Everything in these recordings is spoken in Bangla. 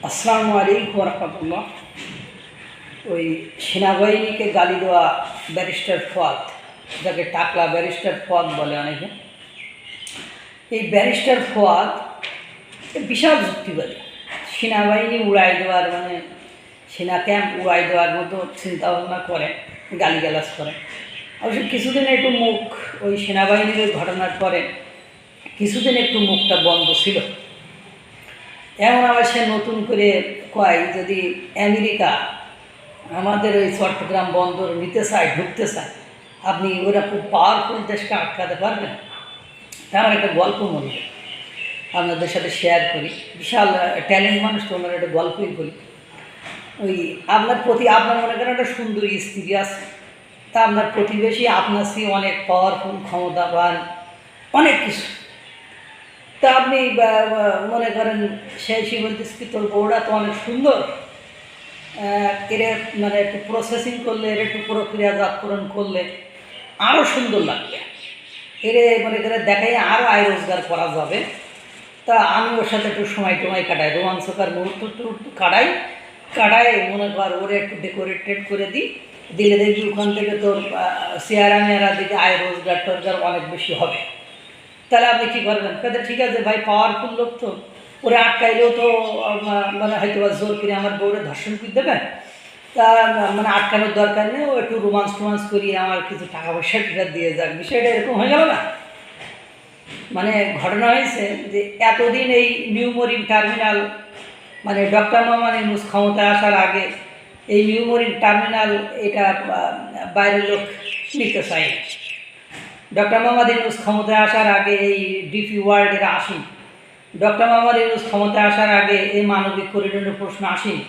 আসসালামু আলাইকুম রহমতুল্লাহ। ওই সেনাবাহিনীকে গালি দেওয়া ব্যারিস্টার ফুয়াদ, যাকে টাকলা ব্যারিস্টার ফুয়াদ বলে অনেকে, এই ব্যারিস্টার ফুয়াদ বিশাল যুক্তিবাদী। সেনাবাহিনী উড়াই দেওয়ার সেনা ক্যাম্প উড়াই দেওয়ার মতো চিন্তাভাবনা করে, গালিগালাজ করে। অবশ্য কিছুদিন একটু মুখ ওই সেনাবাহিনীর ওই ঘটনার পরে কিছুদিন একটু মুখটা বন্ধ ছিল। এমন আবার সে নতুন করে কয়, যদি আমেরিকা আমাদের ওই চট্টগ্রাম বন্দর নিতে চায়, ঢুকতে চায়, আপনি ওরা খুব পাওয়ারফুল দেশকে আটকাতে পারবেন। তা আমার একটা গল্প মনে হয়, আপনাদের সাথে শেয়ার করি। বিশাল ট্যালেন্ট মানুষ, তো ওনার একটা গল্পই করি। ওই আপনার মনে করেন একটা সুন্দরী স্ত্রী আছে, তা আপনার প্রতিবেশী আপনার চেয়ে অনেক পাওয়ারফুল, ক্ষমতাবান, অনেক কিছু। তা আপনি মনে করেন সে বলতেছে কি, তোর বউটা তো অনেক সুন্দর, এর একটু প্রসেসিং করলে, এর একটু প্রক্রিয়াজাতকরণ করলে আরও সুন্দর লাগবে, এর মনে করে দেখাই আরও আয় রোজগার করা যাবে। তা আমি ওর সাথে একটু সময় কাটাই, রোমাঞ্চকর মুহূর্ত একটু কাটাই মনে কর, ওরে একটু ডেকোরেটেড করে দিলে দেখবি ওখান থেকে তোর চেহারা দিকে আয় রোজগার অনেক বেশি হবে। তাহলে আপনি কী করবেন? ঠিক আছে ভাই, পাওয়ারফুল লোক তো, ওরে আটকাইলেও তো হয়তো জোর করে আমার বউরে ধর্ষণ করে দেবেন। তা আটকানোর দরকার নেই, ও একটু রোমান্স করিয়ে আমার কিছু টাকা পয়সা দিয়ে যাক, বিষয়টা এরকম হয়ে গেল না? ঘটনা হয়েছে যে এতদিন এই new mooring terminal, doctor Mohammad Yunus ক্ষমতায় আসার আগে এই নিউ মরিন টার্মিনাল এটা বাইরের লোক নিতে চাই। ডক্টর মোহাম্মদ ইউনূস ক্ষমতায় আসার আগে এই ডিপি ওয়ার্ল্ডের আসেনি। ডক্টর মোহাম্মদ ইউনূস ক্ষমতায় আসার আগে এই মানবিক করিডোরের প্রশ্ন আসেনি।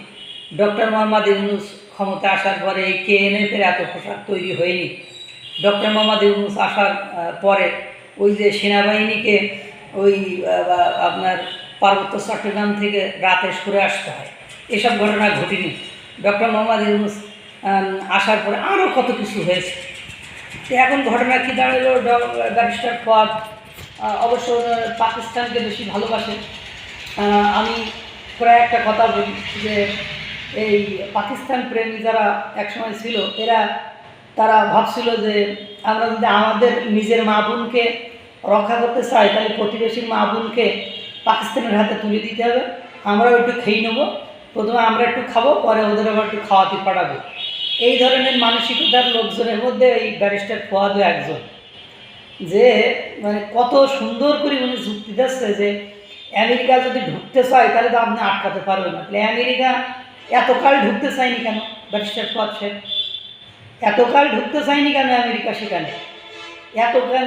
ডক্টর মোহাম্মদ ইউনূস ক্ষমতায় আসার পরে এই কেএনএফের এত পোশাক তৈরি হয়নি। ডক্টর মোহাম্মদ ইউনূস আসার পরে ওই যে সেনাবাহিনীকে ওই আপনার পার্বত্য চট্টগ্রাম থেকে রাতে সরে আসতে হয়, এসব ঘটনা ঘটেনি। ডক্টর মোহাম্মদ ইউনূস আসার পরে আরও কত কিছু হয়েছে। এখন ঘটনা কী দাঁড়ালো? ব্যারিস্টার ফুয়াদ অবশ্য পাকিস্তানকে বেশি ভালোবাসে। আমি প্রায় একটা কথা বলি যে এই পাকিস্তান প্রেমী যারা একসময় ছিল, তারা ভাবছিল যে আমরা যদি আমাদের নিজের মা বোনকে রক্ষা করতে চাই, তাহলে প্রতিবেশীর মা বোনকে পাকিস্তানের হাতে তুলে দিতে হবে। আমরাও একটু খেয়ে নেবো, প্রথমে আমরা একটু খাবো, পরে ওদের আবার একটু খাওয়াতে পাঠাবো। এই ধরনের মানসিকতার লোকজনের মধ্যে এই ব্যারিস্টার ফুয়াদও একজন, যে কত সুন্দর করে উনি যুক্তি দিচ্ছে যে আমেরিকা যদি ঢুকতে চায় তাহলে তো আপনি আটকাতে পারবেন না। তাহলে আমেরিকা এতকাল ঢুকতে চায়নি কেন? ব্যারিস্টার ফুয়াদ সাহেব এতকাল ঢুকতে চায়নি কেন আমেরিকা? সেখানে এতকাল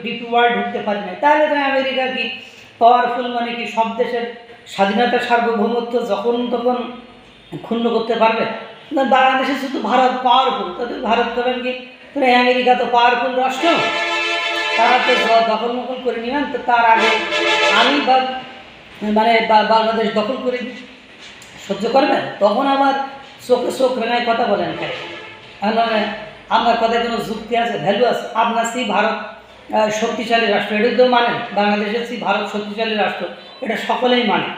ডিপি ওয়ার্ল্ড ঢুকতে পারে না। তাহলে তো আমেরিকা কি পাওয়ারফুল, কি সব দেশের স্বাধীনতা সার্বভৌমত্ব যখন তখন ক্ষুণ্ণ করতে পারবে? বাংলাদেশে শুধু ভারত পাওয়ারফুল, তাদের ভারত করেন কি? আমেরিকা তো পাওয়ারফুল রাষ্ট্র, তারা তো দখল মখল করে নিবেন। তো তার আগে আমি বাংলাদেশ দখল করে দিই, সহ্য করবেন? তখন আবার চোখে চোখ রেঙায় কথা বলেন কেন? আপনার কথায় কোনো যুক্তি আছে, ভ্যালু আছে? আপনার সেই ভারত শক্তিশালী রাষ্ট্র, এটা তো মানেন। বাংলাদেশের সেই ভারত শক্তিশালী রাষ্ট্র, এটা সকলেই মানে।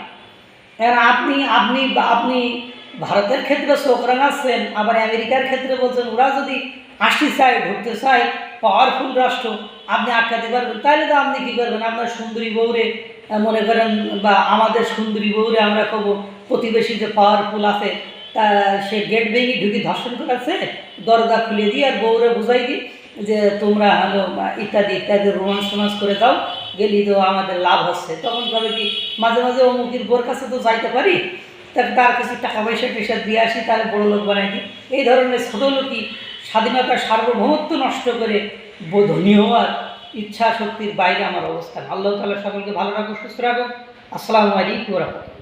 আপনি ভারতের ক্ষেত্রে চোখ রাঙাচ্ছেন, আবার আমেরিকার ক্ষেত্রে বলছেন ওরা যদি আসতে চায়, ঢুকতে চায়, পাওয়ারফুল রাষ্ট্র, আপনি আটকাতে পারবেন। তাহলে তো আপনি কী করবেন? আপনার সুন্দরী বউরে মনে করেন, বা আমাদের সুন্দরী বউরে আমরা কব প্রতিবেশী যে পাওয়ারফুল আছে, তা সে গেট ভেঙে ঢুকি ধর্ষণ করেছে, দরজা খুলে দিই আর বউরে বুঝাই দিই যে তোমরা ইত্যাদি রোমান্স করে দাও, গেলি তো আমাদের লাভ হচ্ছে। তখন ভাবে কি মাঝে মাঝে অমুকির বোর কাছে তো যাইতে পারি, তার কিছু টাকা পয়সা দিয়ে আসি, তাহলে বড় লোক বানাই দিই। এই ধরনের ছোটো লোকই স্বাধীনতার সার্বভৌমত্ব নষ্ট করে ধনী হওয়ার ইচ্ছা শক্তির বাইরে আমার অবস্থান। আল্লাহ তাআলা সকলকে ভালো রাখুক, সুস্থ রাখুক। আসসালামু আলাইকুম ওয়া রাহমাতুল্লাহ।